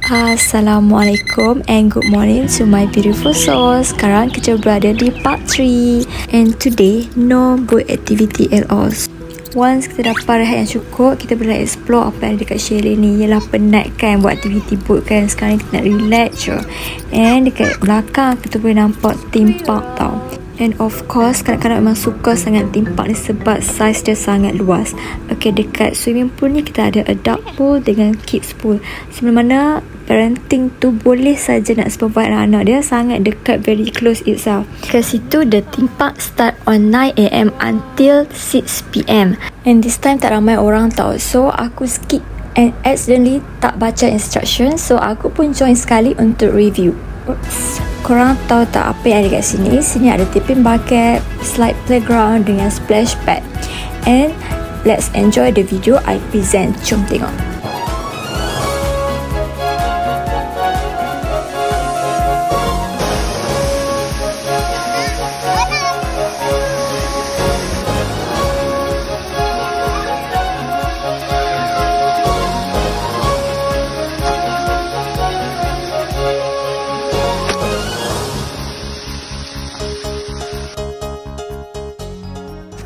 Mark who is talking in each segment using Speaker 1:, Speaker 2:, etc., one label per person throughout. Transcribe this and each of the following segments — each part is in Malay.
Speaker 1: Assalamualaikum and good morning to my beautiful souls. Sekarang kita berada di part 3 and today no boat activity at all. Once kita dapat rehat yang cukup, kita boleh explore apa yang ada dekat chalet ni. Yelah penat kan buat aktiviti boat kan. Sekarang ni kita nak relax je. And dekat belakang kita boleh nampak theme park tau. And of course kanak-kanak memang suka sangat theme park ni sebab saiz dia sangat luas. Okay, dekat swimming pool ni kita ada adult pool dengan kids pool. Sebagaimana parenting tu boleh saja nak supervise anak-anak dia, sangat dekat, very close itself. Kat situ the theme park start on 9 AM until 6 PM. And this time tak ramai orang tau. So aku skip and accidentally tak baca instruction. So aku pun join sekali untuk review. Oops. Korang tahu tak apa yang ada kat sini? Sini ada tipping bucket, slide playground dengan splash pad. And let's enjoy the video I present. Jom tengok.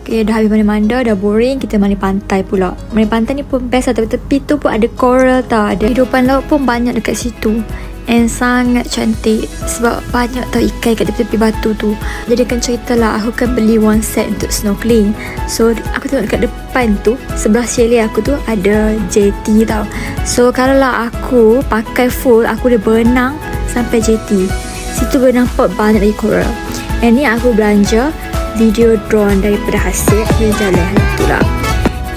Speaker 1: Okay, dah habis mandi-manda, dah boring, kita mandi pantai pula. Mandi pantai ni pun best lah, tepi tu pun ada coral tau, ada hidupan laut pun banyak dekat situ. And sangat cantik sebab banyak tau ikan kat tepi-tepi batu tu. Jadi kan cerita lah, aku kan beli one set untuk snorkeling. So aku tengok dekat depan tu, sebelah chalet aku tu ada jetty tau. So kalau lah aku pakai full, aku dah berenang sampai jetty. Situ boleh nampak banyak lagi coral. And ni aku belanja video drone daripada hasil aku jalan tu lah.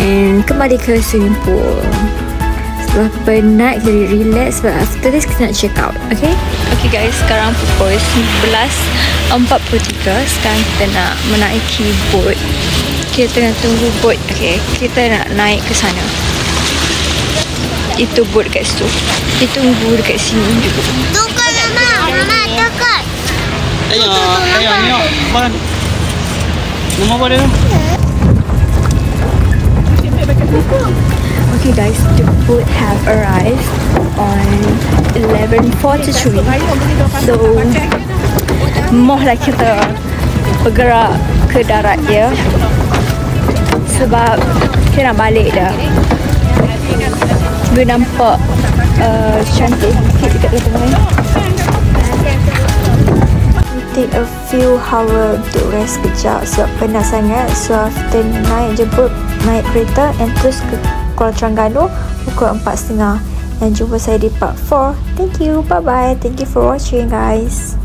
Speaker 1: And kembali ke swimming pool. Sebab penat, jadi relax. Sebab after this kita nak check out. Okay guys, sekarang pukul 11.43. Sekarang kita nak menaiki boat. Kita tengah tunggu boat. Okay, kita nak naik ke sana. Itu boat dekat situ. Kita tunggu dekat sini juga.
Speaker 2: Tukar Mama dekat.
Speaker 3: Ayo ni ban. Nama apa dia?
Speaker 1: Okay guys, the boat have arrived on 11:43. So mohlah kita bergerak ke darat dia sebab kita nak balik dah. Boleh nampak cantik sikit dekat belakang ni. Take a few hours untuk rest kejap sebab penat sangat. So after naik jemput, naik kereta and terus ke Kuala Terengganu pukul 4.30. Dan jumpa saya di part 4. Thank you, bye bye. Thank you for watching guys.